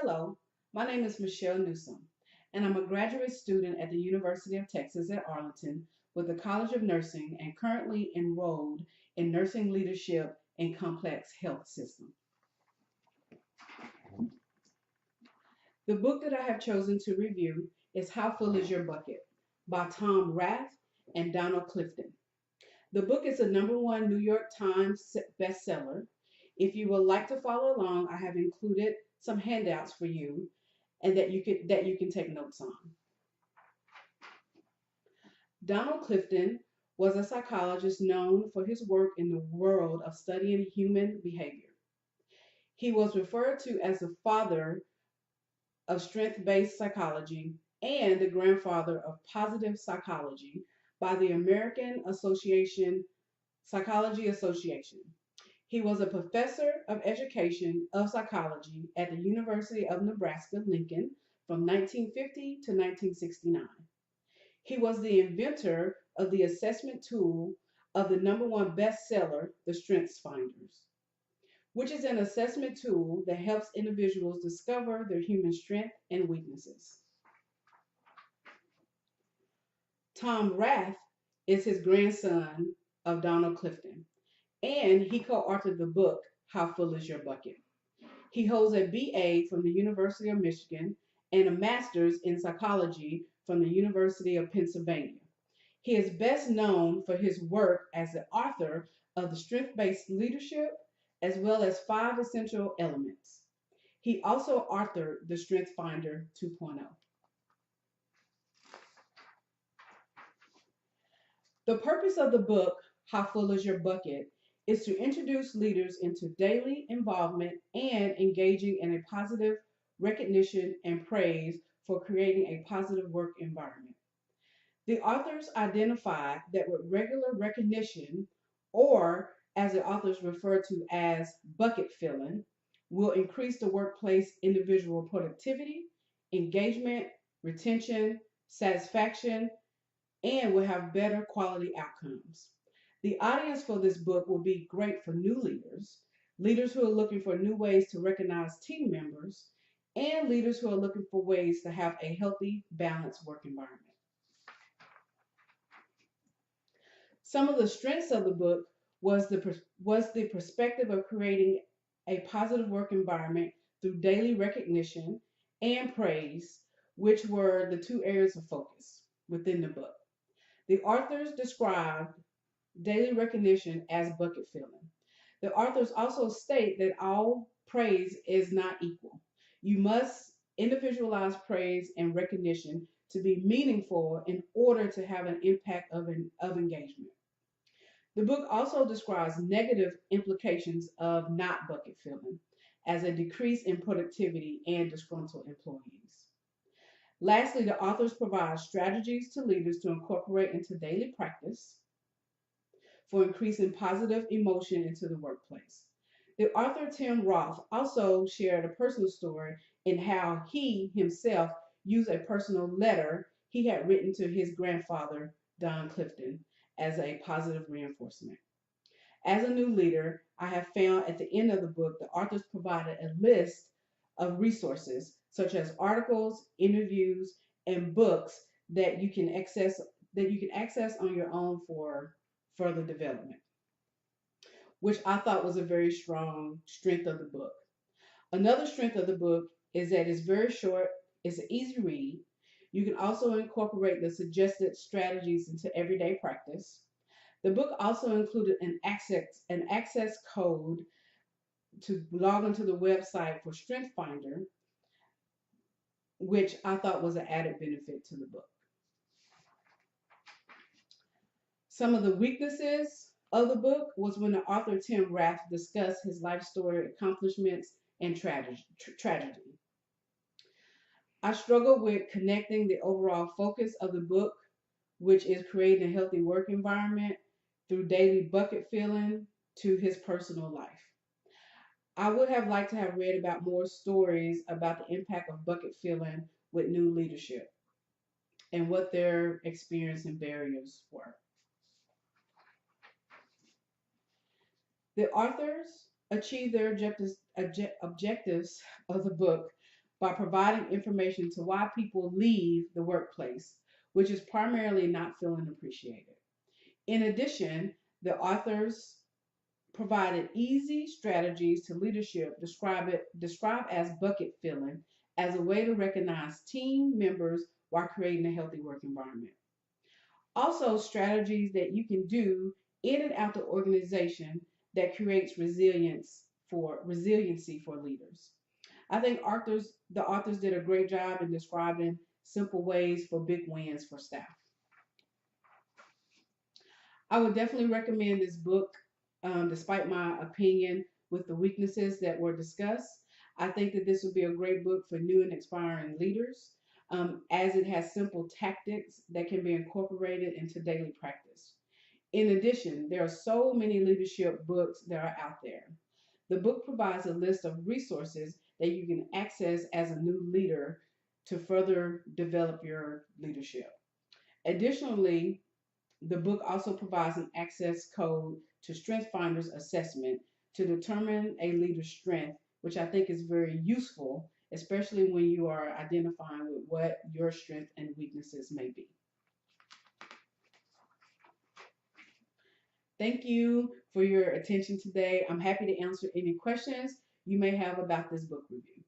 Hello, my name is Michelle Newsome, and I'm a graduate student at the University of Texas at Arlington with the College of Nursing and currently enrolled in Nursing Leadership in Complex Health System. The book that I have chosen to review is How Full is Your Bucket by Tom Rath and Donald Clifton. The book is a #1 New York Times bestseller. If you would like to follow along, I have included some handouts for you and that you can take notes on. Donald Clifton was a psychologist known for his work in the world of studying human behavior. He was referred to as the father of strength-based psychology and the grandfather of positive psychology by the American Association Psychology Association. He was a professor of education of psychology at the University of Nebraska-Lincoln from 1950 to 1969. He was the inventor of the assessment tool of the #1 bestseller, The Strengths Finders, which is an assessment tool that helps individuals discover their human strength and weaknesses. Tom Rath is his grandson of Donald Clifton, and he co-authored the book, How Full is Your Bucket? He holds a BA from the University of Michigan and a master's in psychology from the University of Pennsylvania. He is best known for his work as the author of The Strength-Based Leadership as well as Five Essential Elements. He also authored The Strength Finder 2.0. The purpose of the book, How Full is Your Bucket, is to introduce leaders into daily involvement and engaging in a positive recognition and praise for creating a positive work environment. The authors identified that with regular recognition, or as the authors refer to as bucket filling, will increase the workplace individual productivity, engagement, retention, satisfaction, and will have better quality outcomes. The audience for this book will be great for new leaders, leaders who are looking for new ways to recognize team members, and leaders who are looking for ways to have a healthy, balanced work environment. Some of the strengths of the book was the perspective of creating a positive work environment through daily recognition and praise, which were the two areas of focus within the book. The authors described daily recognition as bucket filling. The authors also state that all praise is not equal. You must individualize praise and recognition to be meaningful in order to have an impact of engagement. The book also describes negative implications of not bucket filling, as a decrease in productivity and disgruntled employees. Lastly, the authors provide strategies to leaders to incorporate into daily practice for increasing positive emotion into the workplace. The author Tim Roth also shared a personal story in how he himself used a personal letter he had written to his grandfather, Don Clifton, as a positive reinforcement. As a new leader, I have found at the end of the book, the authors provided a list of resources such as articles, interviews, and books that you can access on your own for further development, which I thought was a very strong strength of the book. Another strength of the book is that it's very short, it's an easy read. You can also incorporate the suggested strategies into everyday practice. The book also included an access code to log into the website for Strength Finder, which I thought was an added benefit to the book. Some of the weaknesses of the book was when the author Tim Rath discussed his life story, accomplishments, and tragedy. I struggled with connecting the overall focus of the book, which is creating a healthy work environment through daily bucket filling, to his personal life. I would have liked to have read about more stories about the impact of bucket filling with new leadership and what their experience and barriers were. The authors achieved their objectives of the book by providing information to why people leave the workplace, which is primarily not feeling appreciated. In addition, the authors provided easy strategies to leadership, described as bucket filling, as a way to recognize team members while creating a healthy work environment. Also, strategies that you can do in and out the organization that creates resiliency for leaders. I think the authors did a great job in describing simple ways for big wins for staff. I would definitely recommend this book, despite my opinion with the weaknesses that were discussed. I think that this would be a great book for new and aspiring leaders, as it has simple tactics that can be incorporated into daily practice. In addition, there are so many leadership books that are out there. The book provides a list of resources that you can access as a new leader to further develop your leadership. Additionally, the book also provides an access code to Strength Finders assessment to determine a leader's strength, which I think is very useful, especially when you are identifying with what your strengths and weaknesses may be. Thank you for your attention today. I'm happy to answer any questions you may have about this book review.